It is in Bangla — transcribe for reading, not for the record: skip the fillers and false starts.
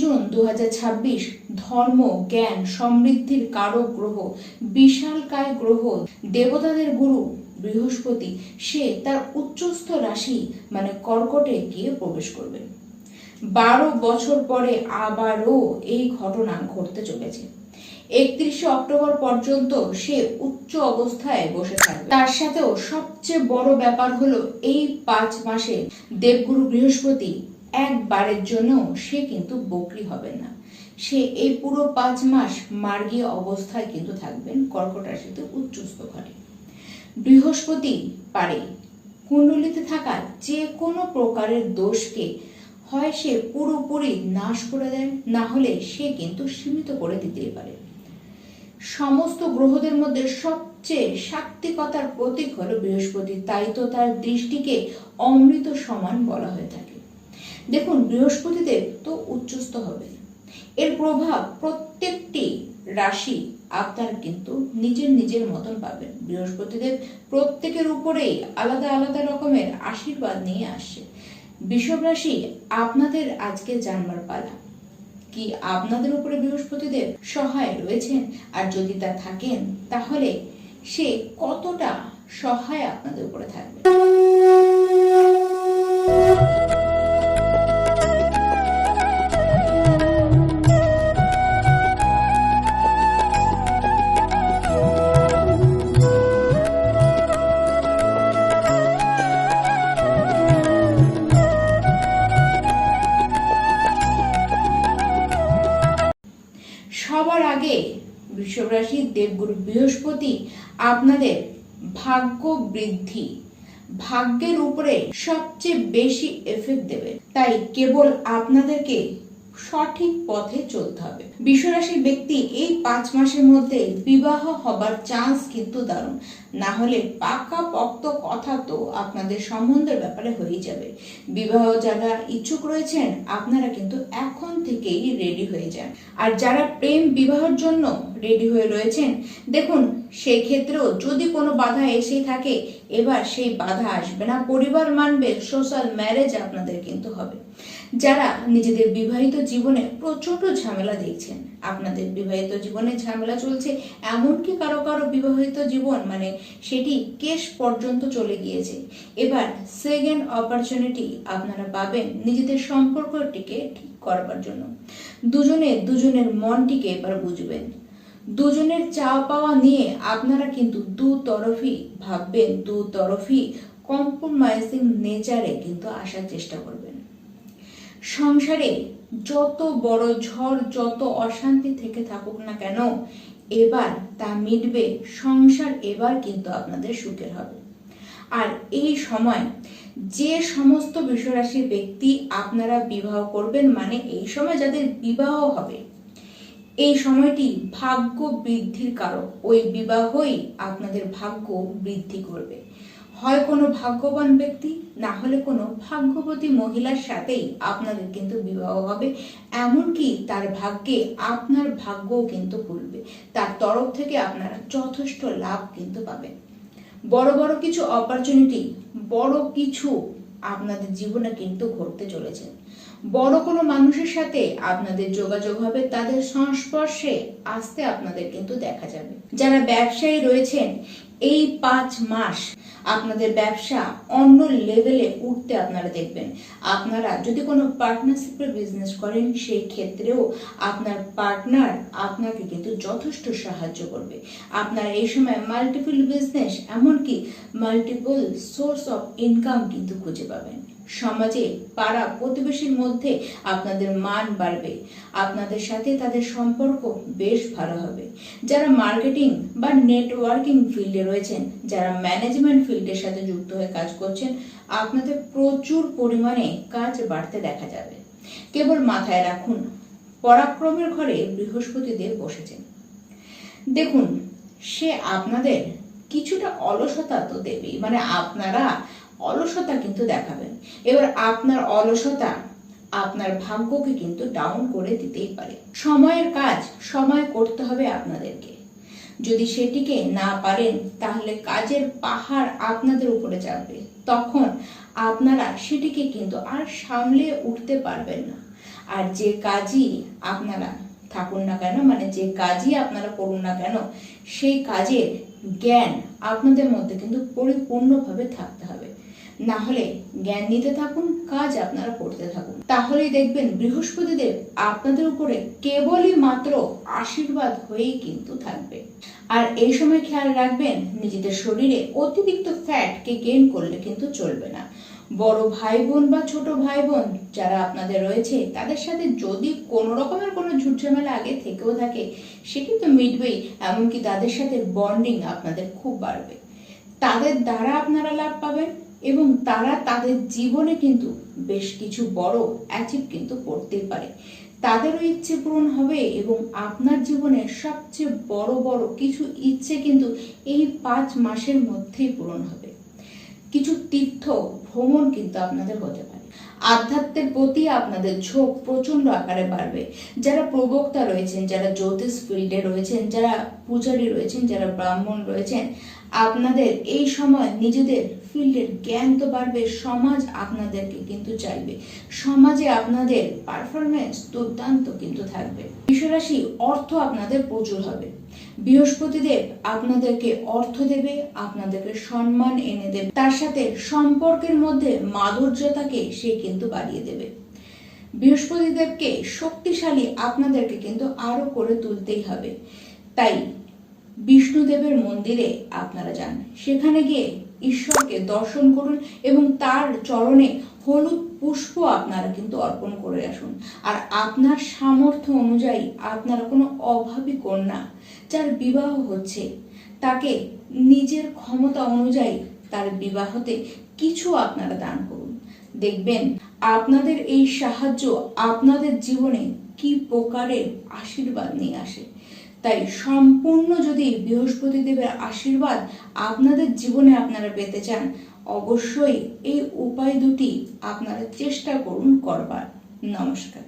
জুন 2026 ধর্ম, জ্ঞান, সমৃদ্ধির কারক গ্রহ, বিশালকায় গ্রহ, দেবতাদের গুরু বৃহস্পতি সে তার উচ্চস্থ রাশি মানে কর্কটে গিয়ে প্রবেশ করবে। 12 বছর পরে আবারও এই ঘটনা ঘটতে চলেছে। 31 অক্টোবর পর্যন্ত সে উচ্চ অবস্থায় বসে থাকবে। তার সাথেও সবচেয়ে বড় ব্যাপার হলো এই 5 মাসে দেবগুরু বৃহস্পতি একবারের জন্য সে কিন্তু বকরি হবেন না। সে এই পুরো 5 মাস মার্গীয় অবস্থায় কিন্তু থাকবেন কর্কট রাশিতে উচ্চস্থ ঘরে। বৃহস্পতি পারে কুণ্ডলিতে থাকা যে কোনো প্রকারের দোষকে হয় সে পুরোপুরি নাশ করে দেয়, না হলে সে কিন্তু সীমিত করে দিতেই পারে। সমস্ত গ্রহদের মধ্যে সবচেয়ে সাত্ত্বিকতার প্রতীক হলো বৃহস্পতি, তাই তো তার দৃষ্টিকে অমৃত সমান বলা হয়ে থাকে। দেখুন, বৃহস্পতিদেব তো উচ্চস্থ হবে, এর প্রভাব প্রত্যেকটি রাশি আপনার কিন্তু নিজের নিজের মতন পাবেন। বৃহস্পতিদেব প্রত্যেকের উপরেই আলাদা আলাদা রকমের আশীর্বাদ নিয়ে আসছে। বৃষভ রাশি, আপনাদের আজকে জানবার পালা কি আপনাদের উপরে বৃহস্পতিদেব সহায় রয়েছেন, আর যদি তা থাকেন তাহলে সে কতটা সহায় আপনাদের উপরে থাকবে। সবার আগে বৃষভ রাশির দেবগুরু বৃহস্পতি আপনাদের ভাগ্য বৃদ্ধি, ভাগ্যের উপরে সবচেয়ে বেশি এফেক্ট দেবে। তাই কেবল আপনাদেরকে সঠিক পথে চলতে হবে। বৃষ রাশির ব্যক্তি এই 5 মাসের মধ্যে বিবাহ হবার চান্স কিন্তু দারুণ, না হলে পাকা পক্ত কথা তো আপনাদের সম্বন্ধের ব্যাপারে হয়ে যাবে। বিবাহ যারা ইচ্ছুক রয়েছেন আপনারা কিন্তু এখন থেকেই রেডি হয়ে যান। আর যারা প্রেম বিবাহের জন্য রেডি হয়ে রয়েছেন, দেখুন সেই ক্ষেত্রেও যদি কোনো বাধা এসে থাকে, এবার সেই বাধা আসবে না, পরিবার মানবে, সোশ্যাল ম্যারেজ আপনাদের কিন্তু হবে। যারা নিজেদের বিবাহিত জীবনে প্রচন্ড ঝামেলা দেখছেন, আপনাদের বিবাহিত জীবনে ঝামেলা চলছে, এমনকি কারো কারো বিবাহিত জীবন মানে সেটি কেস পর্যন্ত চলে গিয়েছে, এবার সেকেন্ড অপরচুনিটি আপনারা পাবেন নিজেদের সম্পর্কটিকে ঠিক করবার জন্য। দুজনের মনটিকে এবার বুঝবেন, দুজনের চাওয়া পাওয়া নিয়ে আপনারা কিন্তু দুতরফি ভাববেন, দুতরফি কম্প্রোমাইজিং নেচারে কিন্তু আসার চেষ্টা করবেন। সংসারে যত বড় ঝড়, যত অশান্তি থেকে থাকুক না কেন, এবার তা মিটবে। সংসার এবার কিন্তু আপনাদের সুখের হবে। আর এই সময় যে সমস্ত বৃষরাশির ব্যক্তি আপনারা বিবাহ করবেন, মানে এই সময় যাদের বিবাহ হবে, এই সময়টি ভাগ্য বৃদ্ধির কারক। ওই বিবাহই আপনাদের ভাগ্য বৃদ্ধি করবে। হয় কোনো ভাগ্যবান ব্যক্তি, না হলে কোনো ভাগ্যবতী মহিলার সাথেই আপনাদের কিন্তু বিবাহ হবে। এমনকি তার ভাগ্যে আপনার ভাগ্যও কিন্তু খুলবে, তার তরফ থেকে আপনারা যথেষ্ট লাভ কিন্তু পাবেন। বড় বড় কিছু অপরচুনিটি, বড় কিছু আপনাদের জীবনে কিন্তু ঘটতে চলেছে। বড় কোনো মানুষের সাথে আপনাদের যোগাযোগ হবে, তাদের সংস্পর্শে আসতে আপনাদের কিন্তু দেখা যাবে। যারা ব্যবসায়ী রয়েছেন, এই 5 মাস আপনাদের ব্যবসা অন্য লেভেলে উঠতে আপনারা দেখবেন। আপনারা যদি কোনো পার্টনারশিপে বিজনেস করেন, সেই ক্ষেত্রেও আপনার পার্টনার আপনাকে কিন্তু যথেষ্ট সাহায্য করবে। আপনারা এই সময় মাল্টিপল বিজনেস, এমনকি মাল্টিপল সোর্স অফ ইনকাম কিন্তু খুঁজে পাবেন। সমাজে পাড়া প্রতিবেশীর মধ্যে আপনাদের মান বাড়বে, আপনাদের সাথে তাদের সম্পর্ক বেশ ভালো হবে। যারা মার্কেটিং বা নেটওয়ার্কিং ফিল্ডে রয়েছেন, যারা ম্যানেজমেন্ট ফিল্ডের সাথে যুক্ত হয়ে কাজ করছেন, আপনাদের প্রচুর পরিমাণে কাজ বাড়তে দেখা যাবে। কেবল মাথায় রাখুন, পরাক্রমের ঘরে বৃহস্পতিদেব বসেছেন। দেখুন, সে আপনাদের কিছুটা অলসতা তো দেবেই, মানে আপনারা অলসতা কিন্তু দেখাবেন। এবার আপনার অলসতা আপনার ভাগ্যকে কিন্তু ডাউন করে দিতেই পারে। সময়ের কাজ সময় করতে হবে আপনাদেরকে। যদি সেটিকে না পারেন, তাহলে কাজের পাহাড় আপনাদের উপরে চাপবে, তখন আপনারা সেটিকে কিন্তু আর সামলে উঠতে পারবেন না। আর যে কাজই আপনারা থাকুন না কেন, মানে যে কাজই আপনারা করুন না কেন, সেই কাজের জ্ঞান আপনাদের মধ্যে কিন্তু পরিপূর্ণভাবে থাকতে হবে। না হলে জ্ঞান নিতে থাকুন, কাজ আপনারা করতে থাকুন, তাহলেই দেখবেন বৃহস্পতিদেব আপনাদের উপরে কেবলই মাত্র আশীর্বাদ হয়েই কিন্তু থাকবে। আর এই সময় খেয়াল রাখবেন, নিজেদের শরীরে অতিরিক্ত ফ্যাটকে গেইন করলে কিন্তু চলবে না। বড় ভাই বোন বা ছোট ভাই বোন যারা আপনাদের রয়েছে, তাদের সাথে যদি কোনো রকমের কোনো ঝুটঝামেলা আগে থেকেও থাকে, সে কিন্তু মিটবেই। এমনকি তাদের সাথে বন্ডিং আপনাদের খুব বাড়বে, তাদের দ্বারা আপনারা লাভ পাবেন এবং তারা তাদের জীবনে কিন্তু বেশ কিছু বড় অ্যাচিভ কিন্তু করতেই পারে। তাদেরও ইচ্ছে পূরণ হবে এবং আপনার জীবনে সবচেয়ে বড় বড় কিছু ইচ্ছে কিন্তু এই 5 মাসের মধ্যেই পূরণ হবে। কিছু তীর্থ ভ্রমণ কিন্তু আপনাদের হতে পারে। আধ্যাত্মের প্রতি আপনাদের ঝোঁক প্রচন্ড আকারে বাড়বে। যারা প্রবক্তা রয়েছেন, যারা জ্যোতিষ ফিল্ডে রয়েছেন, যারা পূজারী রয়েছেন, যারা ব্রাহ্মণ রয়েছেন, আপনাদের এই সময় নিজেদের ফিল্ডের জ্ঞান তো বাড়বে, সমাজ আপনাদেরকে কিন্তু চাইবে, সমাজে আপনাদের পারফরমেন্স দুর্দান্ত কিন্তু থাকবে। বৃষরাশি, অর্থ আপনাদের প্রচুর হবে। বৃহস্পতিদেব আপনাদেরকে অর্থ দেবে, আপনাদেরকে সম্মান এনে দেবে, তার সাথে সম্পর্কের মধ্যে মাধুর্যতাকে সে কিন্তু বাড়িয়ে দেবে। বৃহস্পতিদেবকে শক্তিশালী আপনাদেরকে কিন্তু আরো করে তুলতেই হবে। তাই বিষ্ণুদেবের মন্দিরে আপনারা যান, সেখানে গিয়ে ঈশ্বরকে দর্শন করুন এবং তার চরণে হলুদ পুষ্প আপনারা কিন্তু অর্পণ করে আসুন। আর আপনার সামর্থ্য অনুযায়ী আপনারা কোনো অভাবী কন্যা যার বিবাহ হচ্ছে, তাকে নিজের ক্ষমতা অনুযায়ী তার বিবাহতে কিছু আপনারা দান করুন। দেখবেন আপনাদের এই সাহায্য আপনাদের জীবনে কি প্রকারের আশীর্বাদ নিয়ে আসে। তাই সম্পূর্ণ যদি বৃহস্পতিদেবের আশীর্বাদ আপনাদের জীবনে আপনারা পেতে চান, অবশ্যই এই উপায় দুটি আপনারা চেষ্টা করুন করবার। নমস্কার।